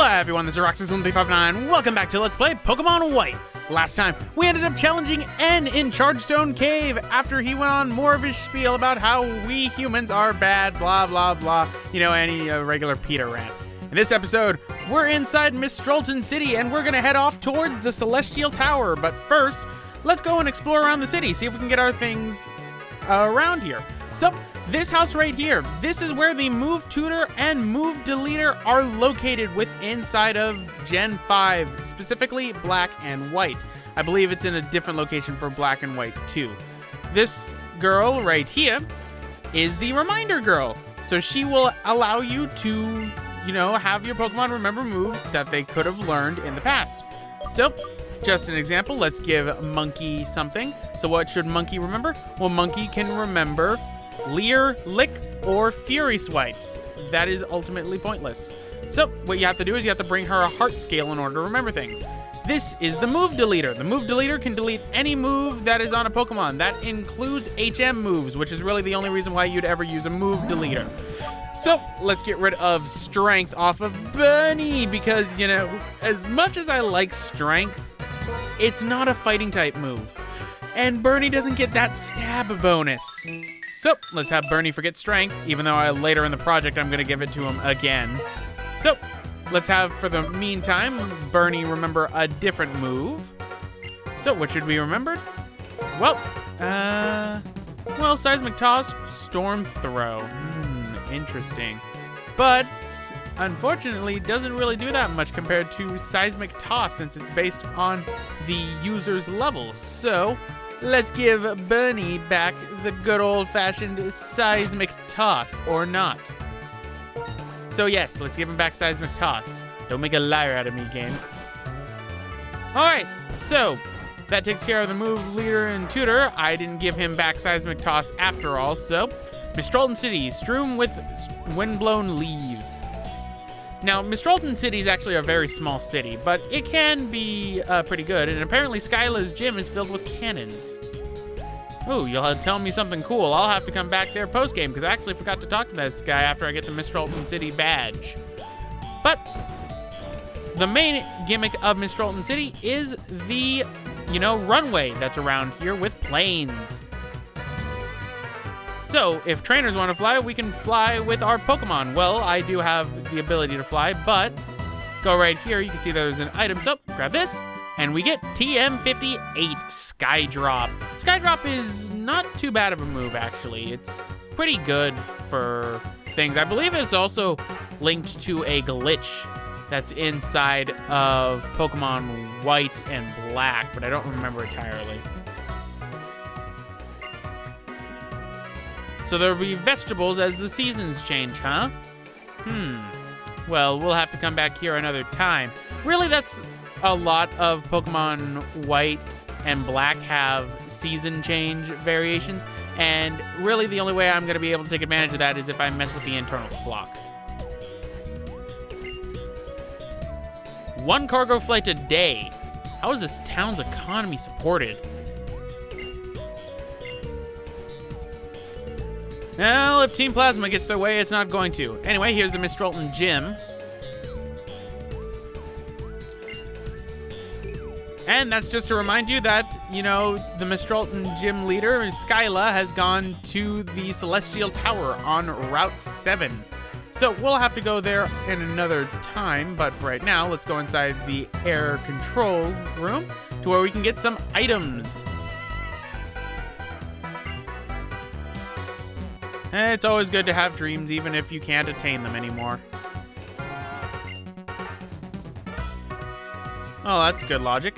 Hello everyone, this is Roxas1359. Welcome back to Let's Play Pokemon White. Last time, we ended up challenging N in Chargestone Cave after he went on more of his spiel about how we humans are bad, blah blah blah. You know, any regular Peter rant. In this episode, we're inside Mistralton City and we're gonna head off towards the Celestial Tower. But first, let's go and explore around the city, see if we can get our things around here. So, this house right here, this is where the Move Tutor and Move Deleter are located inside of Gen 5, specifically Black and White. I believe it's in a different location for Black and White too. This girl right here is the Reminder Girl. So she will allow you to, you know, have your Pokemon remember moves that they could have learned in the past. So, just an example, let's give Monkey something. So what should Monkey remember? Well, Monkey can remember Leer, Lick, or Fury Swipes. That is ultimately pointless. So what you have to do is you have to bring her a heart scale in order to remember things. This is the Move Deleter. The Move Deleter can delete any move that is on a Pokemon. That includes HM moves, which is really the only reason why you'd ever use a Move Deleter. So let's get rid of Strength off of Bunny because, you know, as much as I like Strength, it's not a fighting type move. And Bernie doesn't get that stab bonus. So let's have Bernie forget Strength, even though later in the project I'm gonna give it to him again. So let's have, for the meantime, Bernie remember a different move. So what should be remembered? Well, Seismic Toss, Storm Throw. Interesting. But unfortunately, doesn't really do that much compared to Seismic Toss since it's based on the user's level. So let's give Bernie back the good old-fashioned Seismic Toss, or not. So yes, let's give him back Seismic Toss. Don't make a liar out of me, game. Alright, so that takes care of the Move Leader and Tutor. I didn't give him back Seismic Toss after all, so Mistralton City, strewn with windblown leaves. Now, Mistralton City is actually a very small city, but it can be pretty good, and apparently Skyla's gym is filled with cannons. Ooh, you'll tell me something cool. I'll have to come back there post-game, because I actually forgot to talk to this guy after I get the Mistralton City badge. But the main gimmick of Mistralton City is the, you know, runway that's around here with planes. So, if trainers want to fly, we can fly with our Pokemon. Well, I do have the ability to fly, but go right here. You can see there's an item. So, grab this, and we get TM58 Skydrop. Skydrop is not too bad of a move, actually. It's pretty good for things. I believe it's also linked to a glitch that's inside of Pokemon White and Black, but I don't remember entirely. So there'll be vegetables as the seasons change, huh? Well, we'll have to come back here another time. Really, that's a lot of Pokemon White and Black have season change variations, and really the only way I'm going to be able to take advantage of that is if I mess with the internal clock. 1 cargo flight a day. How is this town's economy supported? Well, if Team Plasma gets their way, it's not going to. Anyway, here's the Mistralton Gym. And that's just to remind you that, you know, the Mistralton Gym leader, Skyla, has gone to the Celestial Tower on Route 7. So we'll have to go there in another time, but for right now, let's go inside the air control room to where we can get some items. It's always good to have dreams, even if you can't attain them anymore. Oh, that's good logic.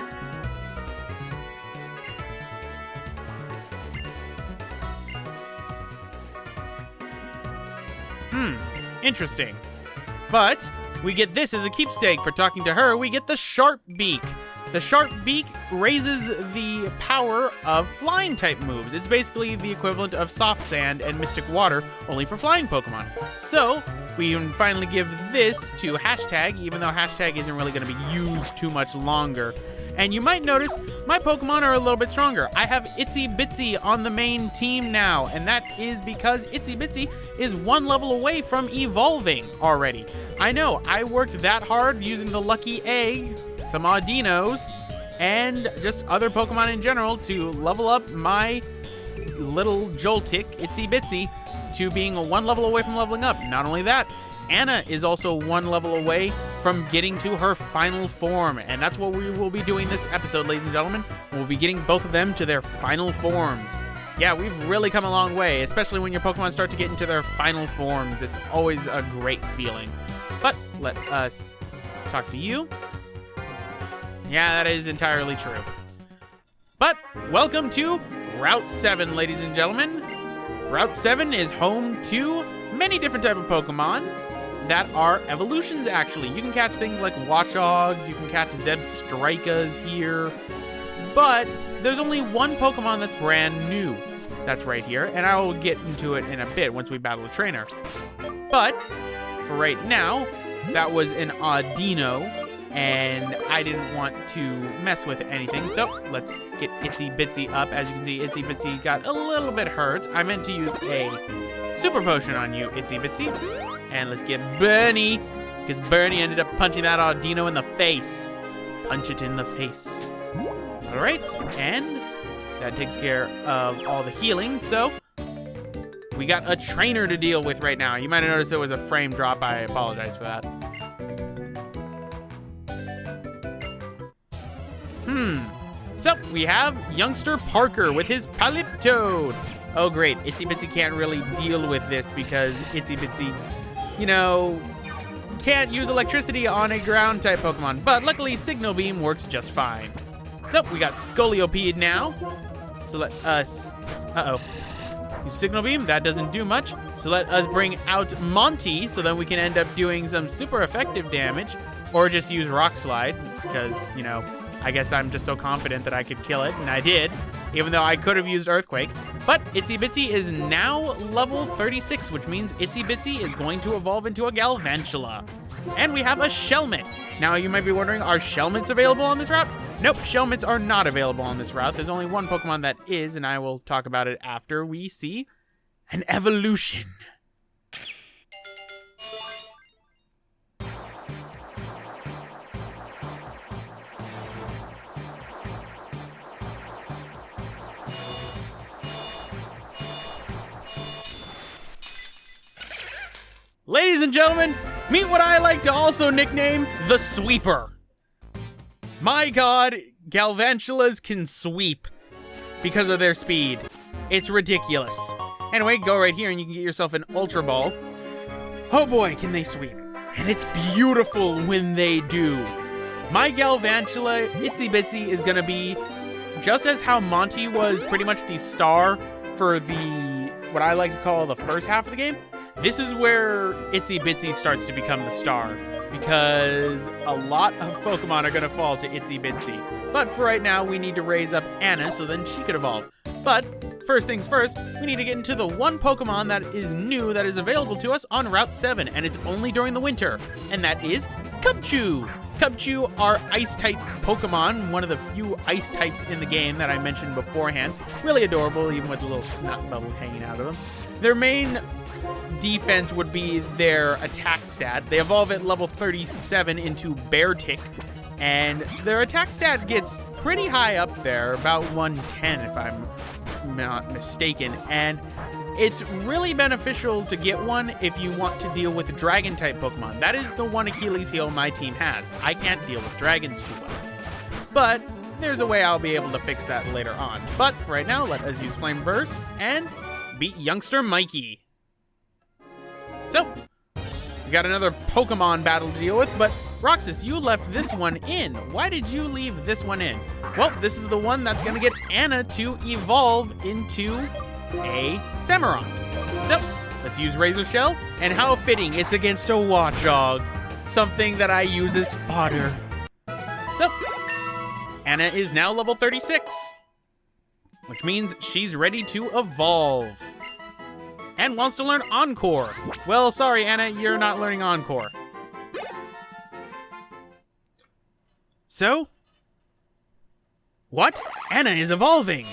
Interesting. But we get this as a keepsake. For talking to her, we get the Sharp Beak. The sharp beak raises the power of flying type moves. It's basically the equivalent of soft sand and mystic water, only for flying Pokemon. So we can finally give this to Hashtag, even though Hashtag isn't really going to be used too much longer. And you might notice my Pokemon are a little bit stronger. I have Itsy Bitsy on the main team now, and that is because Itsy Bitsy is 1 level away from evolving already. I know, I worked that hard using the Lucky Egg, some Audinos, and just other Pokemon in general to level up my little Joltik, Itsy Bitsy, to being 1 level away from leveling up. Not only that, Anna is also 1 level away from getting to her final form, and that's what we will be doing this episode, ladies and gentlemen. We'll be getting both of them to their final forms. Yeah, we've really come a long way, especially when your Pokemon start to get into their final forms. It's always a great feeling. But let us talk to you. Yeah, that is entirely true. But welcome to Route 7, ladies and gentlemen. Route 7 is home to many different types of Pokemon that are evolutions, actually. You can catch things like Watchogs, you can catch Zebstricas here, but there's only one Pokemon that's brand new. That's right here, and I will get into it in a bit once we battle a trainer. But for right now, that was an Audino, and I didn't want to mess with anything, so let's get Itsy Bitsy up. As you can see, Itsy Bitsy got a little bit hurt. I meant to use a Super Potion on you, Itsy Bitsy. And let's get Bernie, because Bernie ended up punching that Audino in the face. Punch it in the face. All right, and that takes care of all the healing, so we got a trainer to deal with right now. You might have noticed there was a frame drop. I apologize for that. So we have youngster Parker with his Paliptoad. Oh great, Itsy Bitsy can't really deal with this because Itsy Bitsy, you know, can't use electricity on a ground type Pokemon, but luckily Signal Beam works just fine. So we got Scoliopeed now. So let us, use Signal Beam, that doesn't do much. So let us bring out Monty so then we can end up doing some super effective damage, or just use Rock Slide because, you know, I guess I'm just so confident that I could kill it, and I did, even though I could have used Earthquake. But Itsy Bitsy is now level 36, which means Itsy Bitsy is going to evolve into a Galvantula. And we have a Shelmet. Now you might be wondering, are Shelmets available on this route? Nope, Shelmets are not available on this route. There's only one Pokemon that is, and I will talk about it after we see an evolution. Ladies and gentlemen, meet what I like to also nickname the Sweeper. My god, Galvantulas can sweep because of their speed. It's ridiculous. Anyway, go right here and you can get yourself an Ultra Ball. Oh boy, can they sweep. And it's beautiful when they do. My Galvantula, Itsy Bitsy, is gonna be just as how Monty was pretty much the star for what I like to call the first half of the game. This is where Itsy Bitsy starts to become the star, because a lot of Pokemon are going to fall to Itsy Bitsy. But for right now, we need to raise up Anna so then she could evolve. But first things first, we need to get into the one Pokemon that is new that is available to us on Route 7, and it's only during the winter, and that is Cubchoo. Cubchoo are Ice-type Pokemon, one of the few Ice types in the game that I mentioned beforehand. Really adorable, even with a little snot bubble hanging out of them. Their main defense would be their attack stat. They evolve at level 37 into Beartic, and their attack stat gets pretty high up there, about 110 if I'm not mistaken, and it's really beneficial to get one if you want to deal with Dragon-type Pokemon. That is the one Achilles heel my team has. I can't deal with dragons too well. But there's a way I'll be able to fix that later on. But for right now, let us use Flameverse and beat youngster Mikey. So, we got another Pokemon battle to deal with, but Roxas, you left this one in. Why did you leave this one in? Well, this is the one that's gonna get Anna to evolve into a Samurott. So, let's use Razor Shell, and how fitting, it's against a Watchog, something that I use as fodder. So, Anna is now level 36, which means she's ready to evolve. And wants to learn Encore. Well, sorry, Anna, you're not learning Encore. So? What? Anna is evolving!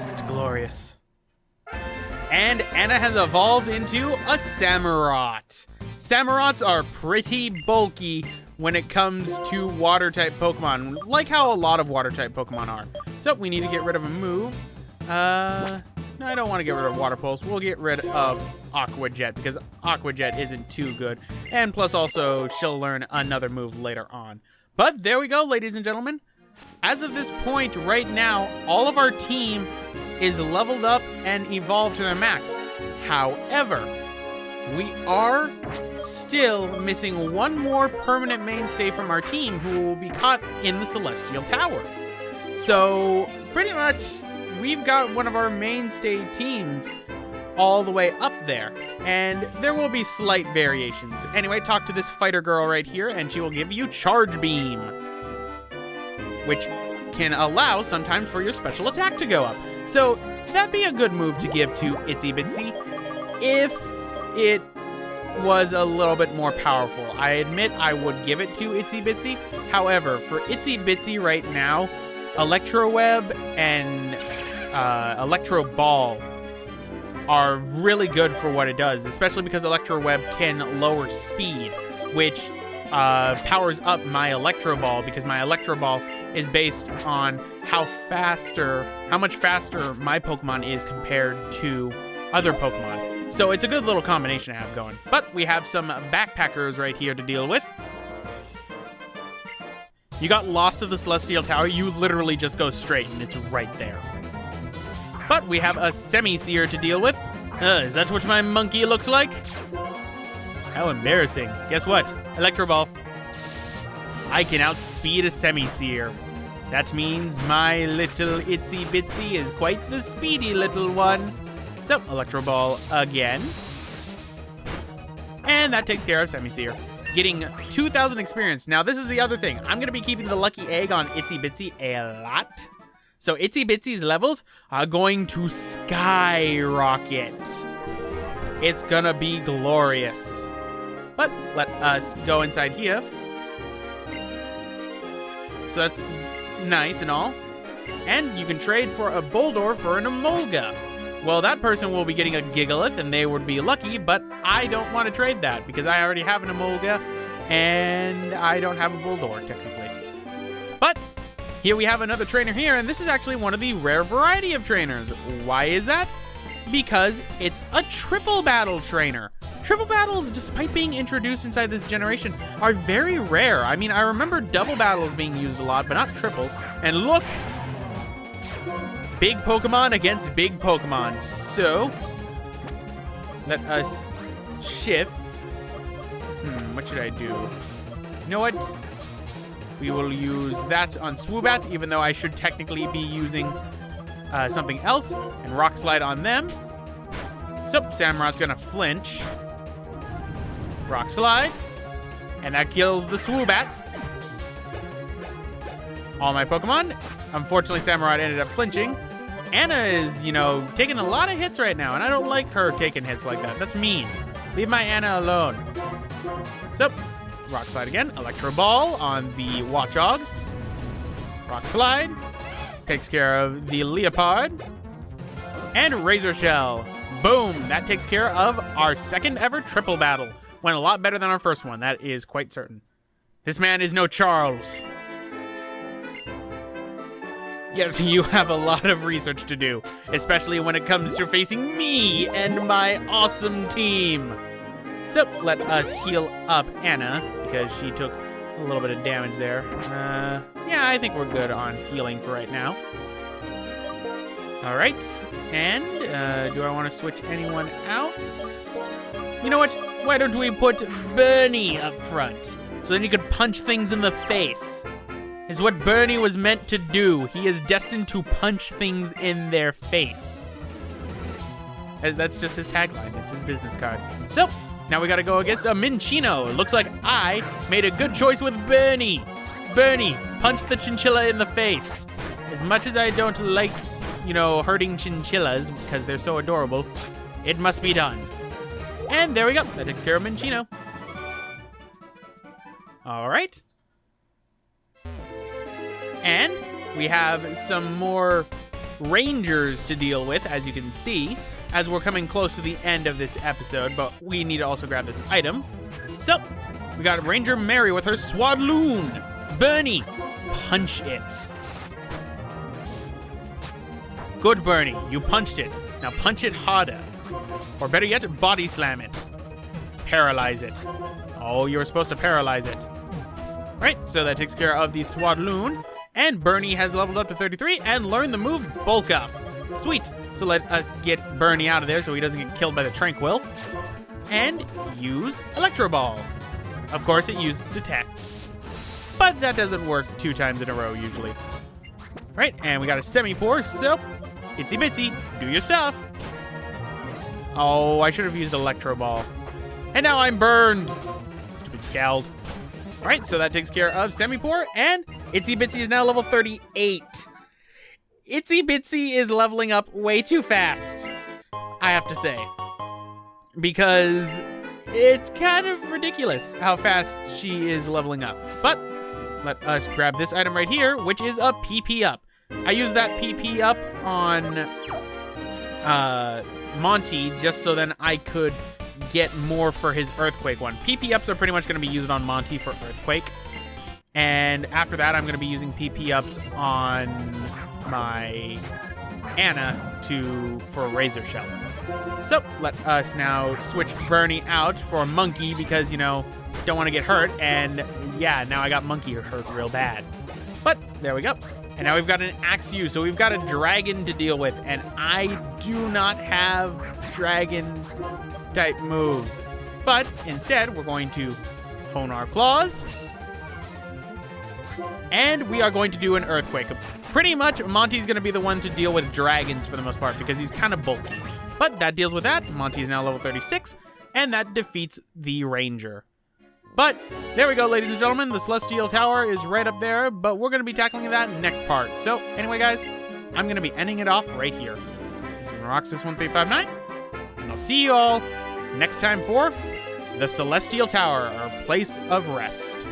It's glorious. And Anna has evolved into a Samurott. Samurotts are pretty bulky when it comes to water-type Pokemon, like how a lot of water-type Pokemon are. So we need to get rid of a move. No, I don't want to get rid of Water Pulse. We'll get rid of Aqua Jet because Aqua Jet isn't too good. And plus also, she'll learn another move later on. But there we go, ladies and gentlemen. As of this point right now, all of our team is leveled up and evolved to their max. However, we are still missing one more permanent mainstay from our team who will be caught in the Celestial Tower. So pretty much we've got one of our mainstay teams all the way up there, and there will be slight variations. Anyway, talk to this fighter girl right here and she will give you Charge Beam, which can allow sometimes for your special attack to go up. So that'd be a good move to give to Itsy Bitsy if it was a little bit more powerful. I admit I would give it to Itsy Bitsy. However, for Itsy Bitsy right now, Electro Web and Electro Ball are really good for what it does, especially because Electro Web can lower speed, which powers up my Electro Ball, because my Electro Ball is based on how much faster my Pokemon is compared to other Pokemon. So it's a good little combination to have going. But we have some backpackers right here to deal with. You got lost to the Celestial Tower, you literally just go straight and it's right there. But we have a Semi-Seer to deal with. Is that what my monkey looks like? How embarrassing. Guess what? Electro Ball. I can outspeed a Semi-Seer. That means my little Itsy Bitsy is quite the speedy little one. So, Electro Ball again. And that takes care of Semi-Seer. Getting 2,000 experience. Now, this is the other thing. I'm going to be keeping the lucky egg on Itsy Bitsy a lot. So, Itsy Bitsy's levels are going to skyrocket. It's going to be glorious. But let us go inside here. So that's nice and all. And you can trade for a Boldor for an Emolga. Well, that person will be getting a Gigalith, and they would be lucky, but I don't want to trade that, because I already have an Emolga, and I don't have a Boldor, technically. But here we have another trainer here, and this is actually one of the rare variety of trainers. Why is that? Because it's a triple battle trainer. Triple battles, despite being introduced inside this generation, are very rare. I mean, I remember double battles being used a lot, but not triples. And look, big Pokemon against big Pokemon. So, let us shift. What should I do? You know what? We will use that on Swoobat, even though I should technically be using something else. And Rock Slide on them. So, Samurott's gonna flinch. Rock Slide. And that kills the Swoobat. All my Pokemon. Unfortunately, Samurott ended up flinching. Anna is, taking a lot of hits right now, and I don't like her taking hits like that. That's mean. Leave my Anna alone. So, Rock Slide again. Electro Ball on the Watchog. Rock Slide. Takes care of the Leopard. And Razor Shell. Boom. That takes care of our second ever triple battle. Went a lot better than our first one. That is quite certain. This man is no Charles. Yes, you have a lot of research to do, especially when it comes to facing me and my awesome team. So, let us heal up Anna, because she took a little bit of damage there. Yeah, I think we're good on healing for right now. All right, and do I want to switch anyone out? You know what? Why don't we put Bernie up front, so then you can punch things in the face? is what Bernie was meant to do. He is destined to punch things in their face. That's just his tagline. It's his business card. So, now we gotta go against a Minccino. It looks like I made a good choice with Bernie. Bernie, punch the chinchilla in the face. As much as I don't like, you know, hurting chinchillas because they're so adorable, it must be done. And there we go. That takes care of Minccino. All right. And we have some more rangers to deal with, as you can see, as we're coming close to the end of this episode, but we need to also grab this item. So, we got Ranger Mary with her Swadloon. Bernie, punch it. Good, Bernie, you punched it. Now punch it harder. Or better yet, body slam it. Paralyze it. Oh, you were supposed to paralyze it. Right, so that takes care of the Swadloon. And Bernie has leveled up to 33 and learned the move Bulk Up. Sweet. So let us get Bernie out of there so he doesn't get killed by the Tranquil. And use Electro Ball. Of course, it used Detect. But that doesn't work 2 times in a row usually. Right, and we got a Semi-Pour, so Itsy Bitsy, do your stuff. Oh, I should have used Electro Ball. And now I'm burned. Stupid Scald. All right, so that takes care of Semi-Pour, and Itsy Bitsy is now level 38. Itsy Bitsy is leveling up way too fast, I have to say. Because it's kind of ridiculous how fast she is leveling up. But let us grab this item right here, which is a PP Up. I used that PP Up on Monty just so then I could get more for his Earthquake one. PP Ups are pretty much going to be used on Monty for Earthquake. And after that, I'm going to be using PP Ups on my Anna for Razor Shell. So let us now switch Bernie out for Monkey because, you know, don't want to get hurt. And yeah, now I got Monkey hurt real bad. But there we go. And now we've got an Axew, so we've got a dragon to deal with. And I do not have dragon type moves. But instead, we're going to hone our claws. And we are going to do an Earthquake. Pretty much, Monty's going to be the one to deal with dragons for the most part because he's kind of bulky. But that deals with that. Monty is now level 36, and that defeats the Ranger. But there we go, ladies and gentlemen. The Celestial Tower is right up there, but we're going to be tackling that next part. So anyway, guys, I'm going to be ending it off right here. This is Roxas1359, and I'll see you all next time for the Celestial Tower, our place of rest.